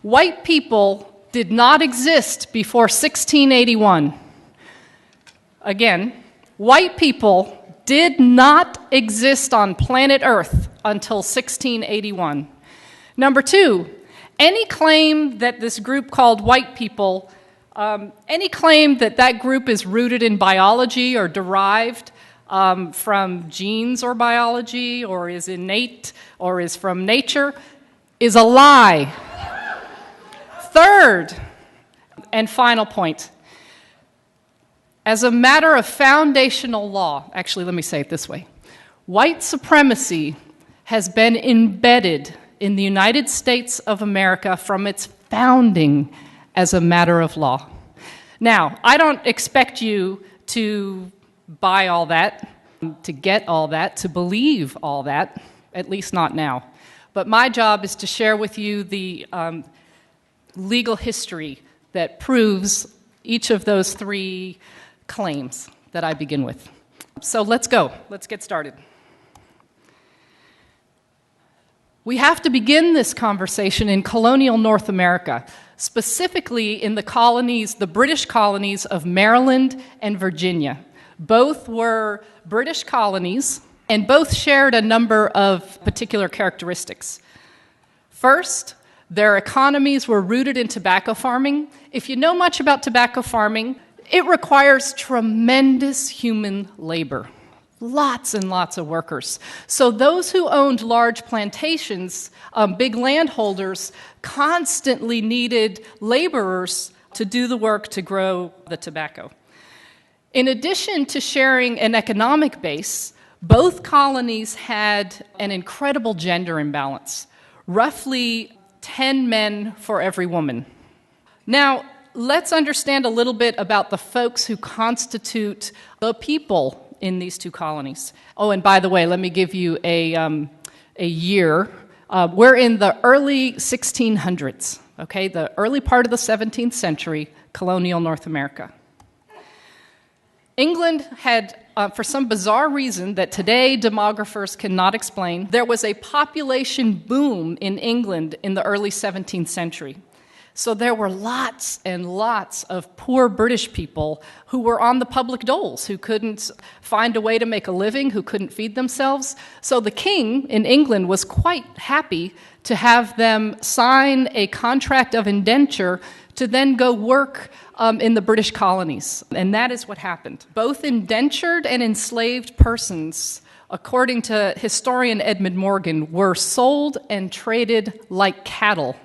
White people did not exist before 1681. Again, white people did not exist on planet Earth until 1681. Number two, any claim that this group called white people, any claim that that group is rooted in biology or derived from genes or biology or is innate or is from nature is a lie. Third and final point. As a matter of foundational law, actually, let me say it this way. White supremacy has been embedded in the United States of America from its founding as a matter of law. Now, I don't expect you to buy all that, to get all that, to believe all that, at least not now. But my job is to share with you the legal history that proves each of those three claims that I begin with. So let's go. Let's get started. We have to begin this conversation in colonial North America, specifically in the colonies, the British colonies of Maryland and Virginia. Both were British colonies, and both shared a number of particular characteristics. First, their economies were rooted in tobacco farming. If you know much about tobacco farming, it requires tremendous human labor, lots and lots of workers. So those who owned large plantations, big landholders, constantly needed laborers to do the work to grow the tobacco. In addition to sharing an economic base, both colonies had an incredible gender imbalance, roughly 10 men for every woman. Now, let's understand a little bit about the folks who constitute the people in these two colonies. Oh, and by the way, let me give you a year. We're in the early 1600s, okay? The early part of the 17th century, colonial North America. England had, for some bizarre reason that today demographers cannot explain, there was a population boom in England in the early 17th century. So there were lots and lots of poor British people who were on the public doles, who couldn't find a way to make a living, who couldn't feed themselves. So the king in England was quite happy to have them sign a contract of indenture to then go work in the British colonies. And that is what happened. Both indentured and enslaved persons, according to historian Edmund Morgan, were sold and traded like cattle.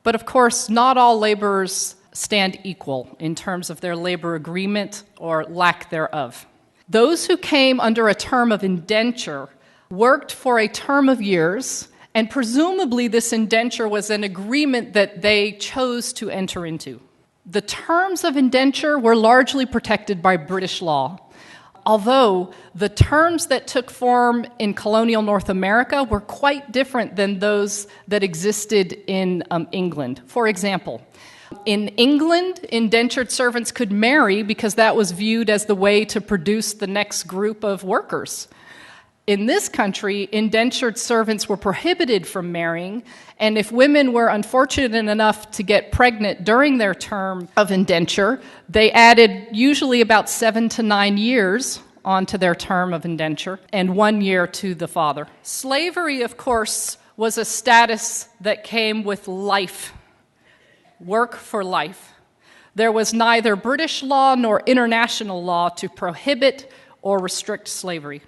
But of course, not all laborers stand equal in terms of their labor agreement or lack thereof. Those who came under a term of indenture worked for a term of years, and presumably this indenture was an agreement that they chose to enter into. The terms of indenture were largely protected by British law, although the terms that took form in colonial North America were quite different than those that existed in England. For example, in England, indentured servants could marry because that was viewed as the way to produce the next group of workers. In this country, indentured servants were prohibited from marrying, and if women were unfortunate enough to get pregnant during their term of indenture, they added usually about 7 to 9 years onto their term of indenture, and 1 year to the father. Slavery, of course, was a status that came with life, work for life. There was neither British law nor international law to prohibit or restrict slavery.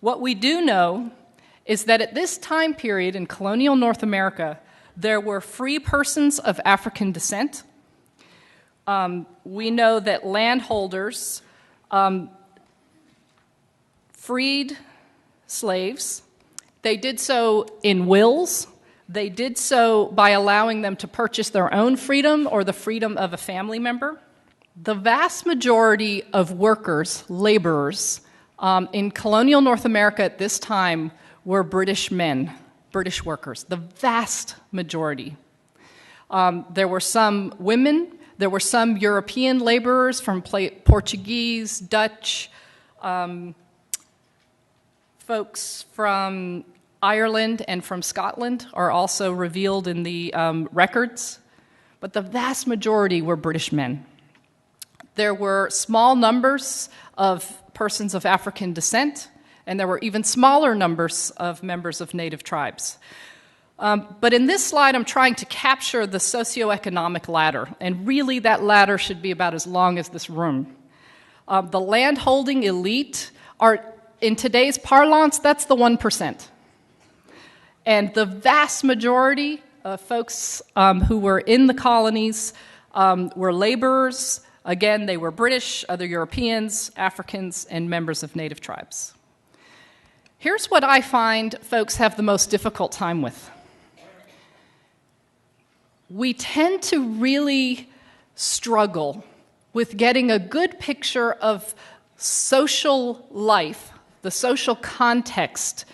What we do know is that at this time period in colonial North America, there were free persons of African descent. We know that landholders freed slaves. They did so in wills. They did so by allowing them to purchase their own freedom or the freedom of a family member. The vast majority of workers, laborers, in colonial North America at this time were British men, British workers, the vast majority. There were some women, there were some European laborers from Portuguese, Dutch, folks from Ireland and from Scotland are also revealed in the records, but the vast majority were British men. There were small numbers of persons of African descent, and there were even smaller numbers of members of native tribes. But in this slide, I'm trying to capture the socioeconomic ladder, and really that ladder should be about as long as this room. The landholding elite are, in today's parlance, that's the 1%. And the vast majority of folks who were in the colonies were laborers. Again, they were British, other Europeans, Africans, and members of native tribes. Here's what I find folks have the most difficult time with. We tend to really struggle with getting a good picture of social life, the social context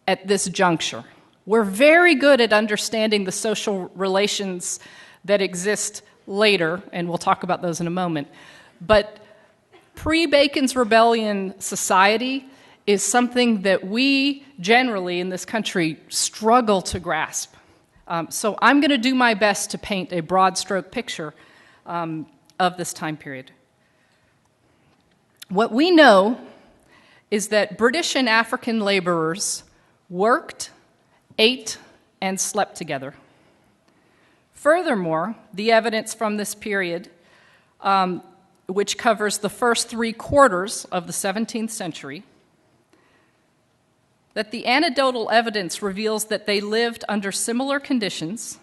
at this juncture. We're very good at understanding the social relations that exist later, and we'll talk about those in a moment. But pre-Bacon's Rebellion society is something that we generally in this country struggle to grasp. So I'm going to do my best to paint a broad stroke picture of this time period. What we know is that British and African laborers worked, ate, and slept together. Furthermore, the evidence from this period, which covers the first 3/4 of the 17th century, that the anecdotal evidence reveals that they lived under similar conditions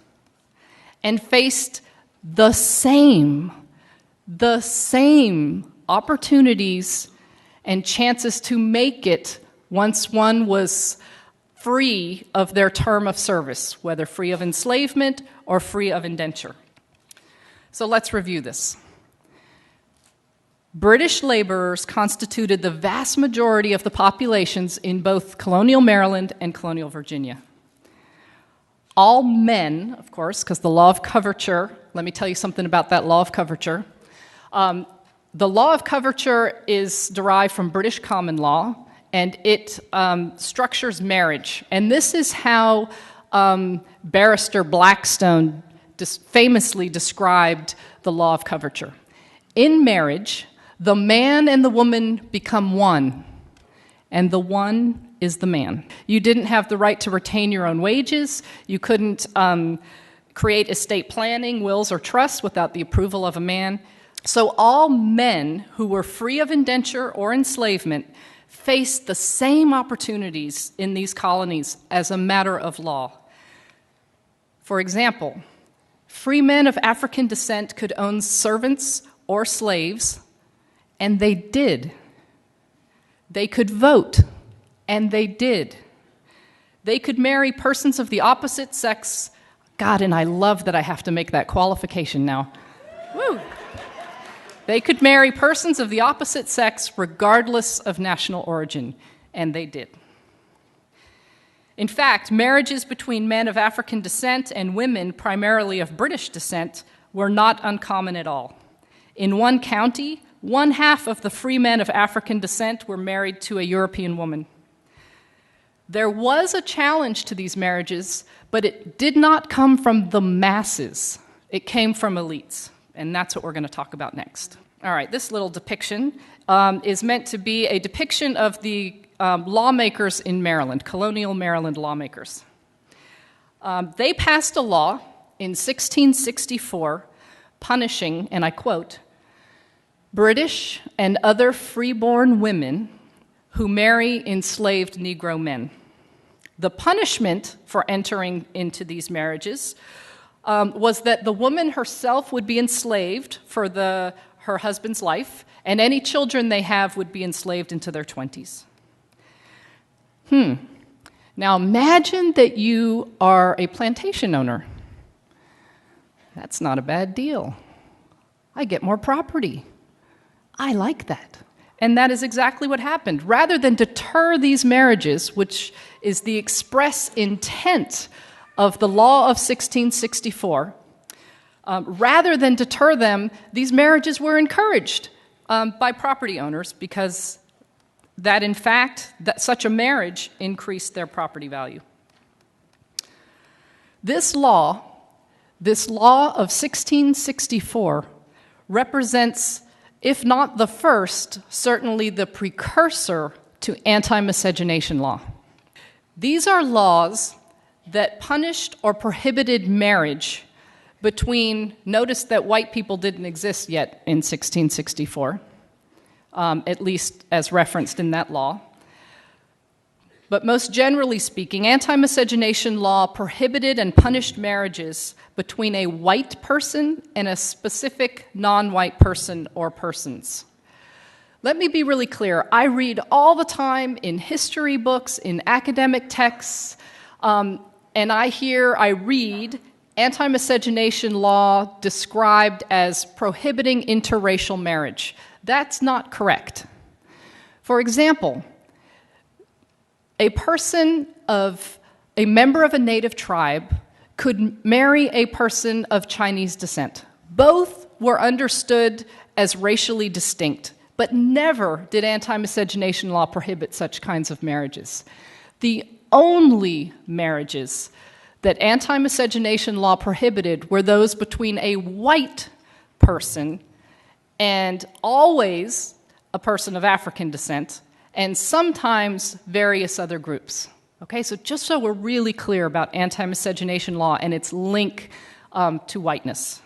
and faced the same opportunities and chances to make it once one was free of their term of service, whether free of enslavement or free of indenture. So let's review this. British laborers constituted the vast majority of the populations in both colonial Maryland and colonial Virginia. All men, of course, because the law of coverture, let me tell you something about that law of coverture. The law of coverture is derived from British common law, and it structures marriage. And this is how Barrister Blackstone famously described the law of coverture. In marriage, the man and the woman become one, and the one is the man. You didn't have the right to retain your own wages. You couldn't create estate planning, wills, or trusts without the approval of a man. So all men who were free of indenture or enslavement faced the same opportunities in these colonies as a matter of law. For example, free men of African descent could own servants or slaves, and they did. They could vote, and they did. They could marry persons of the opposite sex. God, and I love that I have to make that qualification now. Woo! They could marry persons of the opposite sex regardless of national origin, and they did. In fact, marriages between men of African descent and women primarily of British descent were not uncommon at all. In one county, 1/2 of the free men of African descent were married to a European woman. There was a challenge to these marriages, but it did not come from the masses. It came from elites, and that's what we're going to talk about next. All right, this little depiction is meant to be a depiction of the lawmakers in Maryland, colonial Maryland lawmakers. They passed a law in 1664 punishing, and I quote, British and other freeborn women who marry enslaved Negro men. The punishment for entering into these marriages was that the woman herself would be enslaved for her husband's life, and any children they have would be enslaved into their 20s. Now imagine that you are a plantation owner. That's not a bad deal. I get more property. I like that. And that is exactly what happened. Rather than deter these marriages, which is the express intent of the law of 1664, rather than deter them, these marriages were encouraged by property owners because that in fact, that such a marriage increased their property value. This law of 1664, represents, if not the first, certainly the precursor to anti-miscegenation law. These are laws that punished or prohibited marriage between, notice that white people didn't exist yet in 1664, at least as referenced in that law. But most generally speaking, anti-miscegenation law prohibited and punished marriages between a white person and a specific non-white person or persons. Let me be really clear. I read all the time in history books, in academic texts, and I read anti-miscegenation law described as prohibiting interracial marriage. That's not correct. For example, a member of a native tribe could marry a person of Chinese descent. Both were understood as racially distinct, but never did anti-miscegenation law prohibit such kinds of marriages. The only marriages that anti-miscegenation law prohibited were those between a white person and always a person of African descent, and sometimes various other groups. Okay, so just so we're really clear about anti-miscegenation law and its link to whiteness.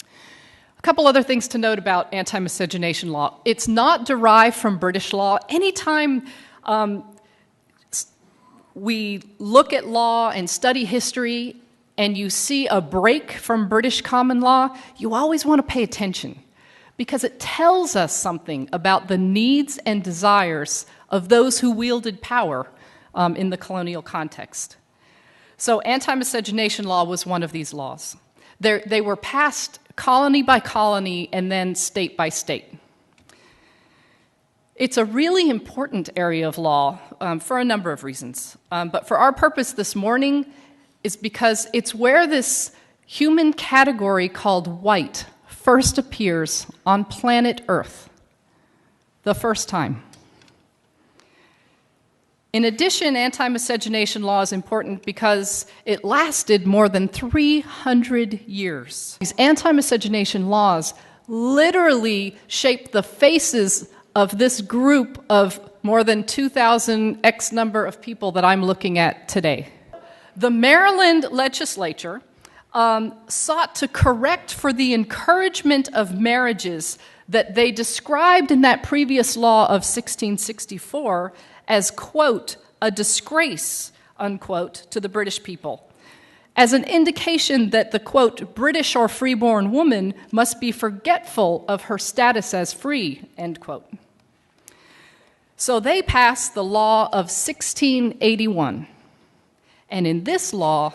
A couple other things to note about anti-miscegenation law. It's not derived from British law. Anytime we look at law and study history and you see a break from British common law, you always want to pay attention, because it tells us something about the needs and desires of those who wielded power in the colonial context. So anti-miscegenation law was one of these laws. They were passed colony by colony and then state by state. It's a really important area of law for a number of reasons. But for our purpose this morning is because it's where this human category called white first appears on planet Earth, the first time. In addition, anti-miscegenation law is important because it lasted more than 300 years. These anti-miscegenation laws literally shaped the faces of this group of more than 2,000 X number of people that I'm looking at today. The Maryland legislature sought to correct for the encouragement of marriages that they described in that previous law of 1664 as, quote, a disgrace, unquote, to the British people, as an indication that the, quote, British or freeborn woman must be forgetful of her status as free, end quote. So they passed the law of 1681, and in this law,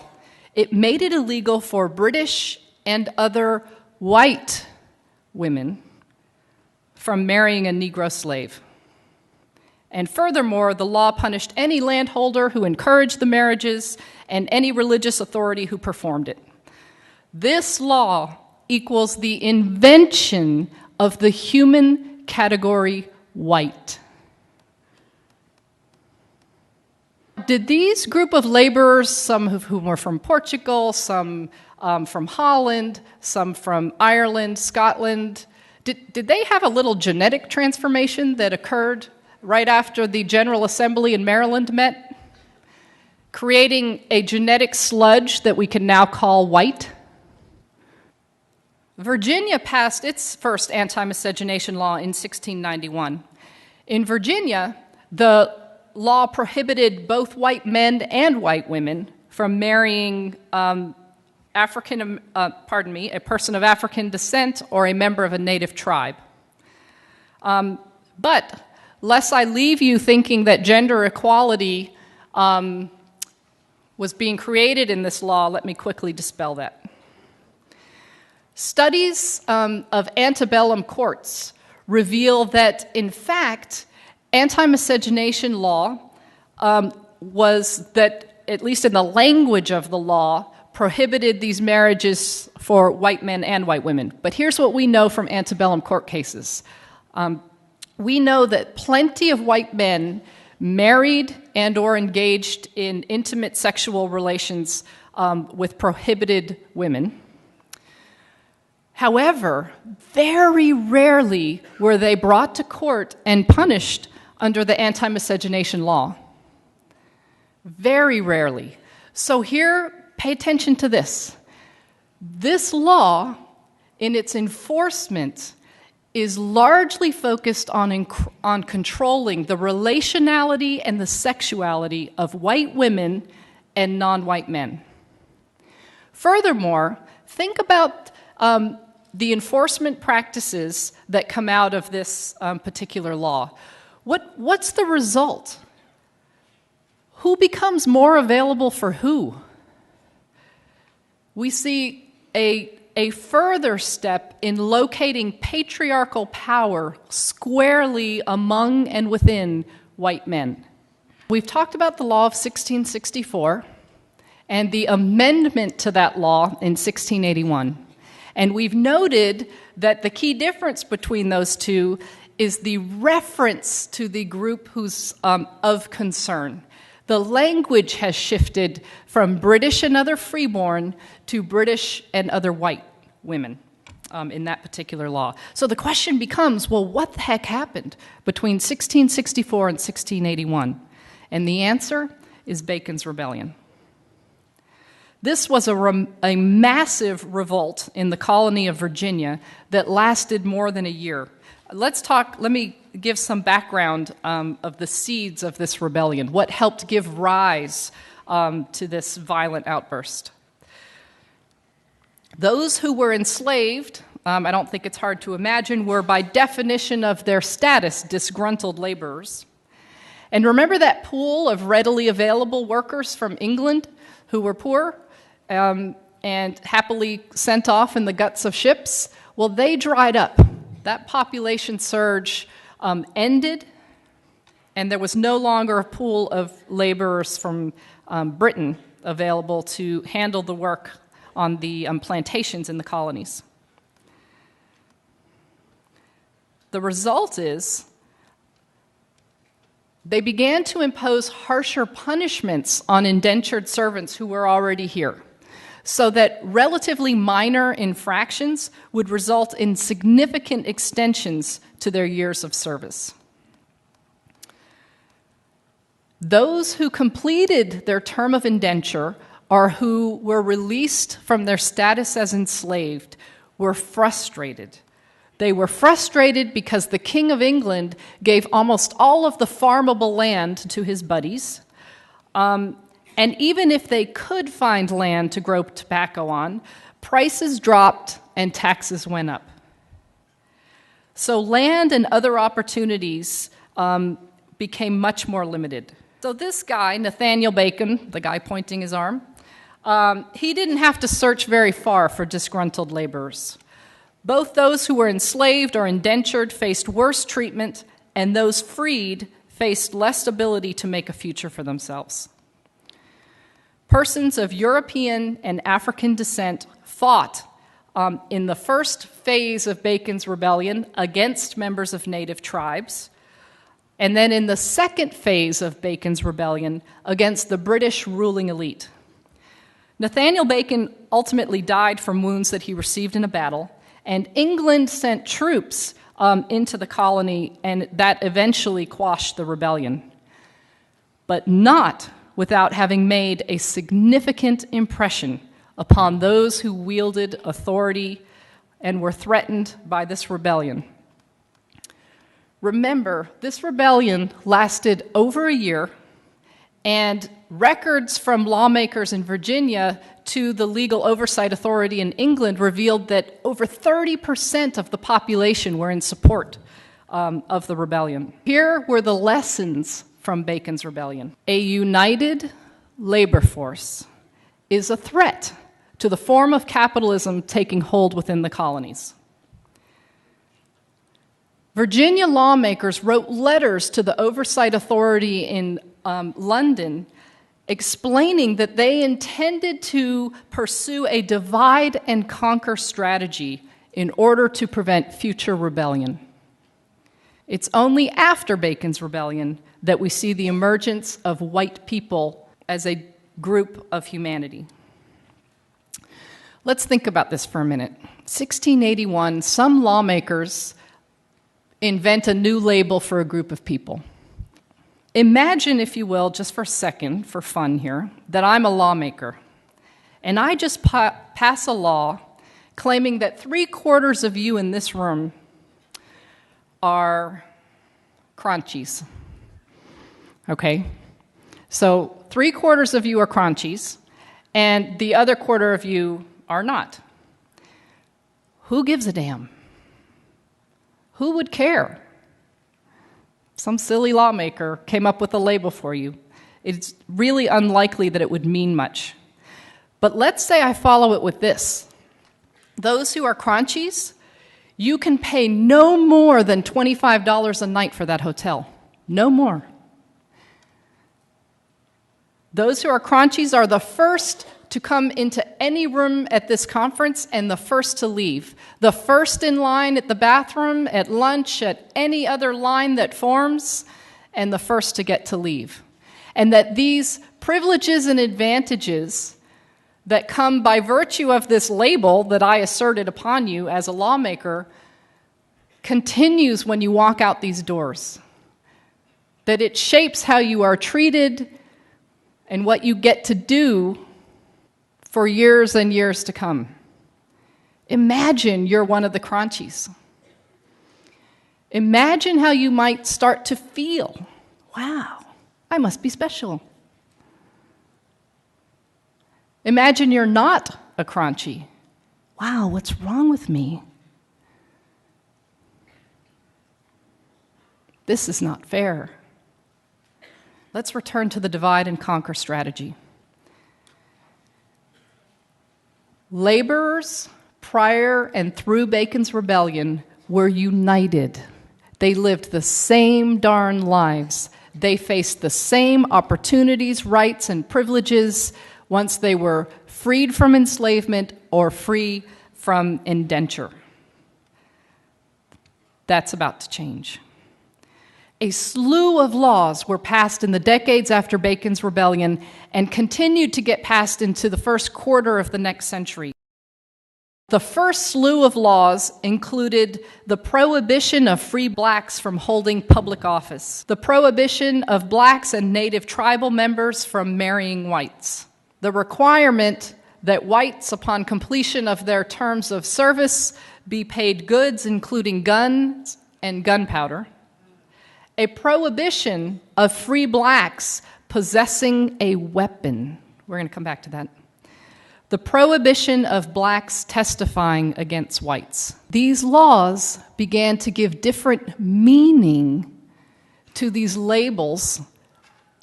it made it illegal for British and other white women from marrying a Negro slave. And furthermore, the law punished any landholder who encouraged the marriages and any religious authority who performed it. This law equals the invention of the human category white. Did these group of laborers, some of whom were from Portugal, some from Holland, some from Ireland, Scotland, did they have a little genetic transformation that occurred right after the General Assembly in Maryland met, creating a genetic sludge that we can now call white? Virginia passed its first anti-miscegenation law in 1691. In Virginia, the law prohibited both white men and white women from marrying a person of African descent or a member of a native tribe. But lest I leave you thinking that gender equality was being created in this law, let me quickly dispel that. Studies of antebellum courts reveal that, in fact, anti-miscegenation law was that, at least in the language of the law, prohibited these marriages for white men and white women. But here's what we know from antebellum court cases. we know that plenty of white men married and or engaged in intimate sexual relations with prohibited women. However, very rarely were they brought to court and punished under the anti-miscegenation law. Very rarely. So here, pay attention to this. This law, in its enforcement, is largely focused on controlling the relationality and the sexuality of white women and non-white men. Furthermore, think about the enforcement practices that come out of this particular law. What's the result? Who becomes more available for who? We see a further step in locating patriarchal power squarely among and within white men. We've talked about the law of 1664 and the amendment to that law in 1681. And we've noted that the key difference between those two is the reference to the group who's of concern. The language has shifted from British and other freeborn to British and other white women in that particular law. So the question becomes, well, what the heck happened between 1664 and 1681? And the answer is Bacon's Rebellion. This was a massive revolt in the colony of Virginia that lasted more than a year. Let me give some background of the seeds of this rebellion, what helped give rise to this violent outburst. Those who were enslaved, I don't think it's hard to imagine, were by definition of their status disgruntled laborers. And remember that pool of readily available workers from England who were poor and happily sent off in the guts of ships? Well, they dried up. That population surge ended, and there was no longer a pool of laborers from Britain available to handle the work on the plantations in the colonies. The result is they began to impose harsher punishments on indentured servants who were already here, so that relatively minor infractions would result in significant extensions to their years of service. Those who completed their term of indenture or who were released from their status as enslaved were frustrated. They were frustrated because the King of England gave almost all of the farmable land to his buddies. And even if they could find land to grow tobacco on, prices dropped and taxes went up. So land and other opportunities became much more limited. So this guy, Nathaniel Bacon, the guy pointing his arm, he didn't have to search very far for disgruntled laborers. Both those who were enslaved or indentured faced worse treatment, and those freed faced less ability to make a future for themselves. Persons of European and African descent fought in the first phase of Bacon's Rebellion against members of native tribes, and then in the second phase of Bacon's Rebellion against the British ruling elite. Nathaniel Bacon ultimately died from wounds that he received in a battle, and England sent troops into the colony, and that eventually quashed the rebellion. But not without having made a significant impression upon those who wielded authority and were threatened by this rebellion. Remember, this rebellion lasted over a year, and records from lawmakers in Virginia to the Legal Oversight Authority in England revealed that over 30% of the population were in support of the rebellion. Here were the lessons from Bacon's Rebellion. A united labor force is a threat to the form of capitalism taking hold within the colonies. Virginia lawmakers wrote letters to the Oversight Authority in London explaining that they intended to pursue a divide and conquer strategy in order to prevent future rebellion. It's only after Bacon's Rebellion that we see the emergence of white people as a group of humanity. Let's think about this for a minute. 1681, some lawmakers invent a new label for a group of people. Imagine, if you will, just for a second, for fun here, that I'm a lawmaker, and I just pass a law claiming that 3/4 of you in this room are crunchies. Okay? So 3/4 of you are crunchies, and the other quarter of you are not. Who gives a damn? Who would care? Some silly lawmaker came up with a label for you. It's really unlikely that it would mean much. But let's say I follow it with this. Those who are crunchies, you can pay no more than $25 a night for that hotel. No more. Those who are crunchies are the first to come into any room at this conference and the first to leave. The first in line at the bathroom, at lunch, at any other line that forms, and the first to get to leave. And that these privileges and advantages that come by virtue of this label that I asserted upon you as a lawmaker continues when you walk out these doors. That it shapes how you are treated and what you get to do for years and years to come. Imagine you're one of the crunchies. Imagine how you might start to feel. Wow, I must be special. Imagine you're not a crunchy. Wow, what's wrong with me? This is not fair. Let's return to the divide and conquer strategy. Laborers, prior and through Bacon's Rebellion, were united. They lived the same darn lives. They faced the same opportunities, rights, and privileges once they were freed from enslavement or free from indenture. That's about to change. A slew of laws were passed in the decades after Bacon's Rebellion and continued to get passed into the first quarter of the next century. The first slew of laws included the prohibition of free blacks from holding public office, the prohibition of blacks and native tribal members from marrying whites, the requirement that whites, upon completion of their terms of service, be paid goods, including guns and gunpowder, a prohibition of free blacks possessing a weapon. We're going to come back to that. The prohibition of blacks testifying against whites. These laws began to give different meaning to these labels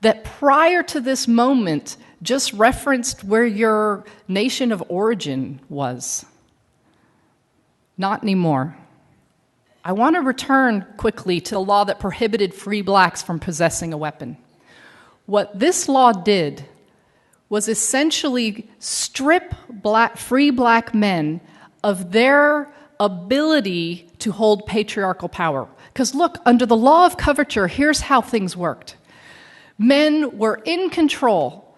that prior to this moment just referenced where your nation of origin was. Not anymore. I want to return quickly to the law that prohibited free blacks from possessing a weapon. What this law did was essentially strip free black men of their ability to hold patriarchal power. Because look, under the law of coverture, here's how things worked. Men were in control,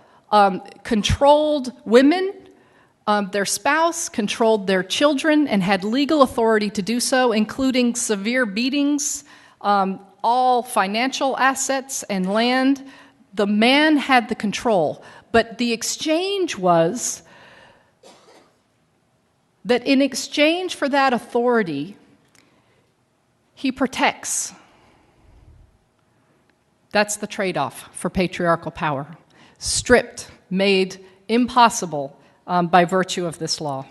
controlled women, their spouse, controlled their children, and had legal authority to do so, including severe beatings, all financial assets and land. The man had the control. But the exchange was that in exchange for that authority, he protects. That's the trade-off for patriarchal power. Stripped, made impossible by virtue of this law.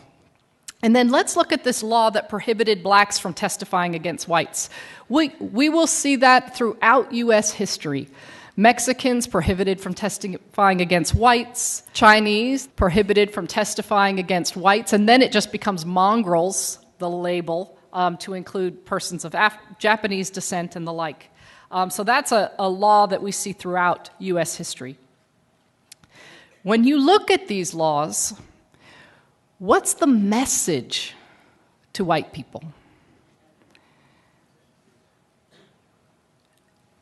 And then let's look at this law that prohibited blacks from testifying against whites. We will see that throughout U.S. history. Mexicans prohibited from testifying against whites, Chinese prohibited from testifying against whites, and then it just becomes mongrels, the label, to include persons of Japanese descent and the like. So that's a law that we see throughout U.S. history. When you look at these laws, what's the message to white people?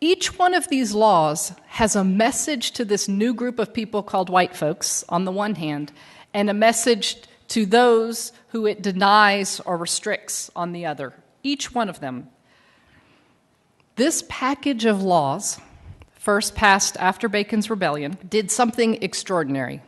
Each one of these laws has a message to this new group of people called white folks, on the one hand, and a message to those who it denies or restricts on the other. Each one of them. This package of laws, first passed after Bacon's Rebellion, did something extraordinary.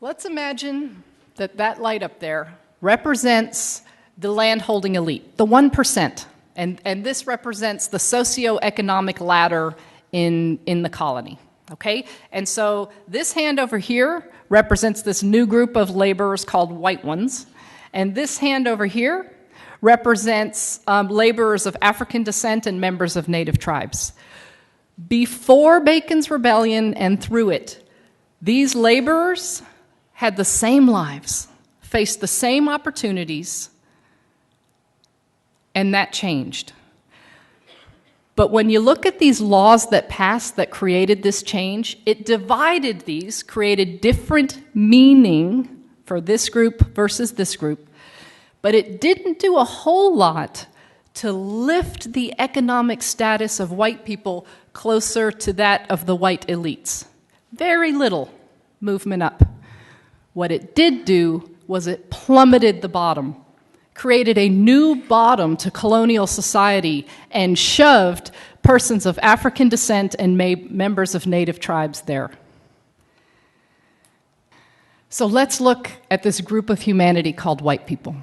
Let's imagine that that light up there represents the landholding elite, the 1%. And this represents the socioeconomic ladder in the colony, okay? And so this hand over here represents this new group of laborers called white ones. And this hand over here represents laborers of African descent and members of native tribes. Before Bacon's Rebellion and through it, these laborers had the same lives, faced the same opportunities, and that changed. But when you look at these laws that passed that created this change, it divided these, created different meaning for this group versus this group, but it didn't do a whole lot to lift the economic status of white people closer to that of the white elites. Very little movement up. What it did do was it plummeted the bottom, created a new bottom to colonial society, and shoved persons of African descent and members of native tribes there. So let's look at this group of humanity called white people.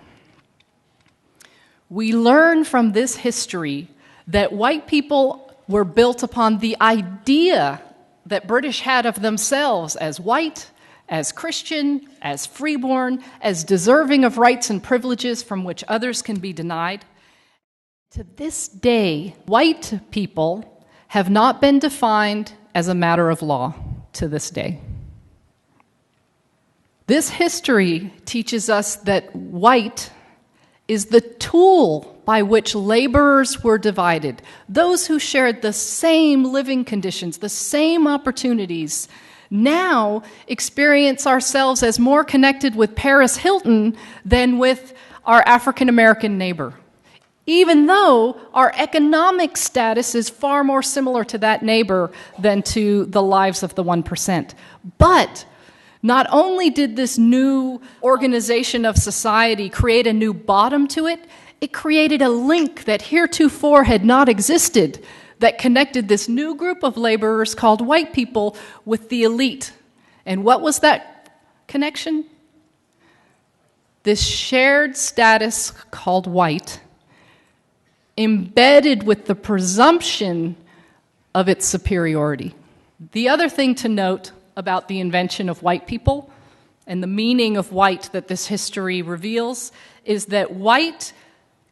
We learn from this history that white people were built upon the idea that British had of themselves as white, as Christian, as freeborn, as deserving of rights and privileges from which others can be denied. To this day, white people have not been defined as a matter of law to this day. This history teaches us that white is the tool by which laborers were divided. Those who shared the same living conditions, the same opportunities, now experience ourselves as more connected with Paris Hilton than with our African American neighbor, even though our economic status is far more similar to that neighbor than to the lives of the 1%. But not only did this new organization of society create a new bottom to it, it created a link that heretofore had not existed, that connected this new group of laborers called white people with the elite. And what was that connection? This shared status called white, embedded with the presumption of its superiority. The other thing to note about the invention of white people and the meaning of white that this history reveals is that white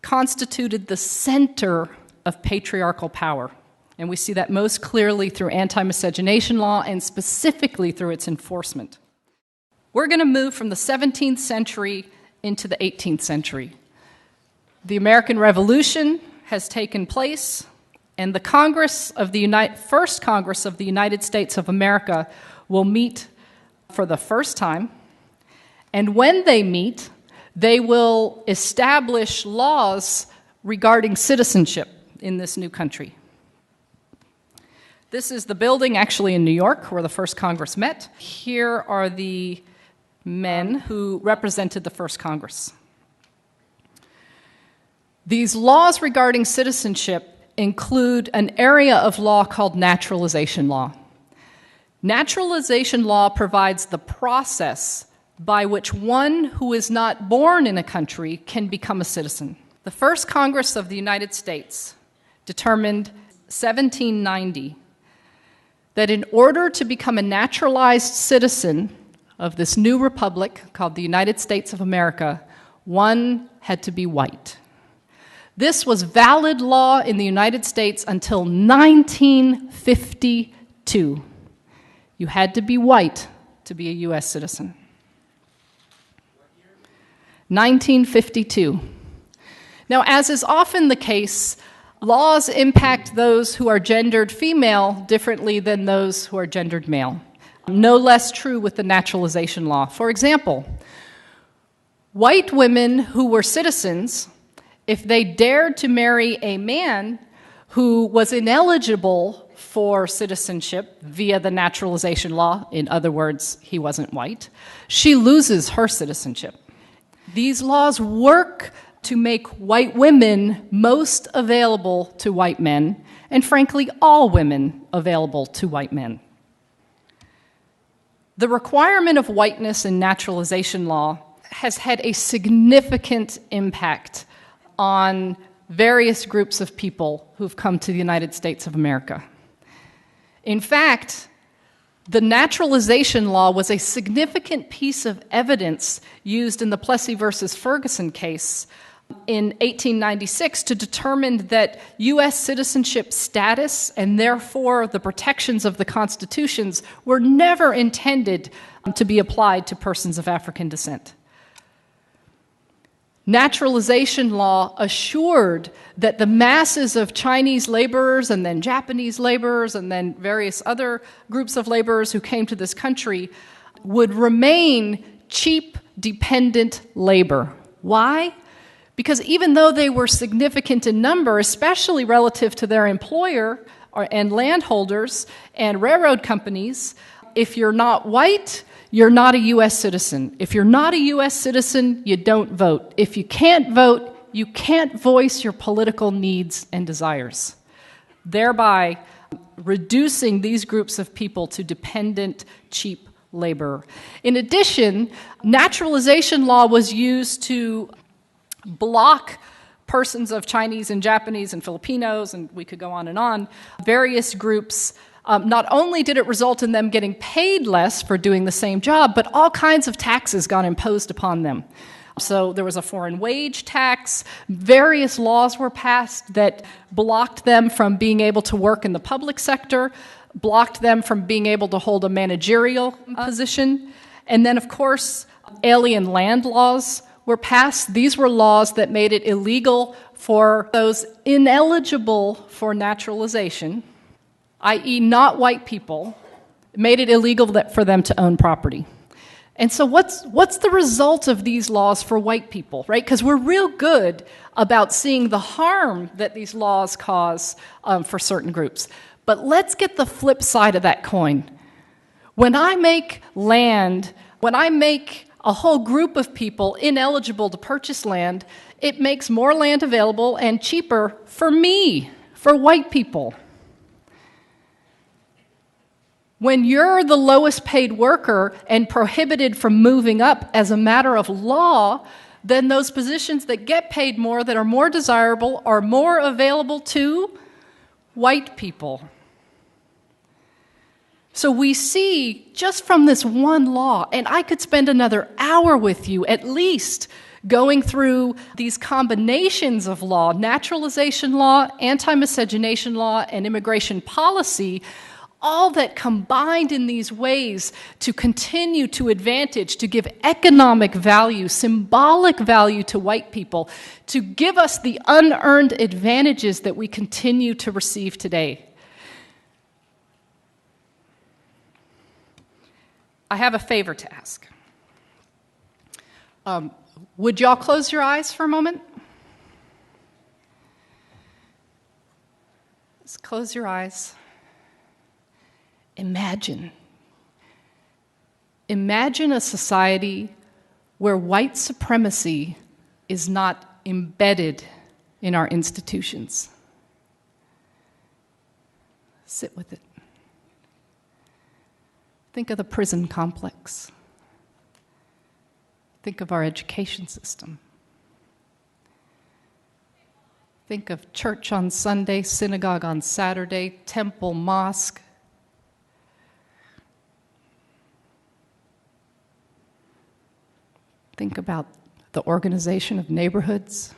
constituted the center of patriarchal power. And we see that most clearly through anti-miscegenation law and specifically through its enforcement. We're going to move from the 17th century into the 18th century. The American Revolution has taken place, and the First Congress of the United States of America will meet for the first time. And when they meet, they will establish laws regarding citizenship in this new country. This is the building actually in New York where the first Congress met. Here are the men who represented the first Congress. These laws regarding citizenship include an area of law called naturalization law. Naturalization law provides the process by which one who is not born in a country can become a citizen. The first Congress of the United States determined 1790 that in order to become a naturalized citizen of this new republic called the United States of America, one had to be white. This was valid law in the United States until 1952. You had to be white to be a U.S. citizen. 1952. Now, as is often the case, laws impact those who are gendered female differently than those who are gendered male. No less true with the naturalization law. For example, white women who were citizens, if they dared to marry a man who was ineligible for citizenship via the naturalization law. In other words, he wasn't white. She loses her citizenship. These laws work to make white women most available to white men, and frankly, all women available to white men. The requirement of whiteness in naturalization law has had a significant impact on various groups of people who've come to the United States of America. In fact, the naturalization law was a significant piece of evidence used in the Plessy versus Ferguson case in 1896 to determine that U.S. citizenship status and therefore the protections of the constitutions were never intended to be applied to persons of African descent. Naturalization law assured that the masses of Chinese laborers and then Japanese laborers and then various other groups of laborers who came to this country would remain cheap, dependent labor. Why? Because even though they were significant in number, especially relative to their employer and landholders and railroad companies, if you're not white, you're not a U.S. citizen. If you're not a U.S. citizen, you don't vote. If you can't vote, you can't voice your political needs and desires, thereby reducing these groups of people to dependent, cheap labor. In addition, naturalization law was used to block persons of Chinese and Japanese and Filipinos, and we could go on, various groups. Not only did it result in them getting paid less for doing the same job, but all kinds of taxes got imposed upon them. So there was a foreign wage tax. Various laws were passed that blocked them from being able to work in the public sector, blocked them from being able to hold a managerial position. And then, of course, alien land laws were passed. These were laws that made it illegal for those ineligible for naturalization, i.e. not white people, made it illegal for them to own property. And so what's the result of these laws for white people, right? Because we're real good about seeing the harm that these laws cause for certain groups. But let's get the flip side of that coin. When I make a whole group of people ineligible to purchase land, it makes more land available and cheaper for me, for white people. When you're the lowest paid worker and prohibited from moving up as a matter of law, then those positions that get paid more, that are more desirable, are more available to white people. So we see, just from this one law, and I could spend another hour with you at least going through these combinations of law, naturalization law, anti-miscegenation law, and immigration policy, all that combined in these ways to continue to advantage, to give economic value, symbolic value to white people, to give us the unearned advantages that we continue to receive today. I have a favor to ask. Would y'all close your eyes for a moment? Just close your eyes. Imagine a society where white supremacy is not embedded in our institutions. Sit with it. Think of the prison complex. Think of our education system. Think of church on Sunday, synagogue on Saturday, temple, mosque. Think about the organization of neighborhoods.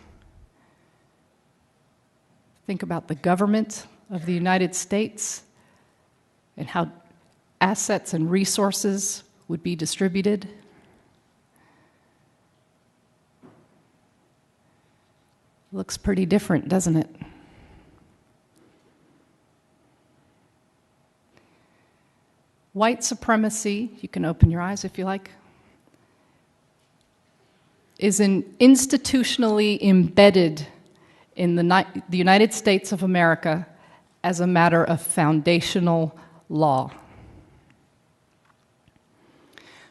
Think about the government of the United States and how assets and resources would be distributed. Looks pretty different, doesn't it? White supremacy, you can open your eyes if you like, is institutionally embedded in the United States of America as a matter of foundational law.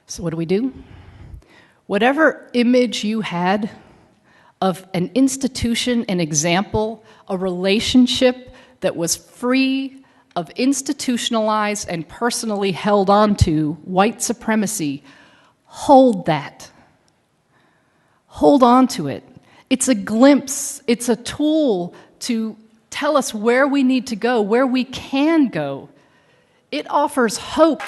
So what do? Whatever image you had of an institution, an example, a relationship that was free of institutionalized and personally held onto white supremacy, hold that. Hold on to it. It's a glimpse, it's a tool to tell us where we need to go, where we can go. It offers hope.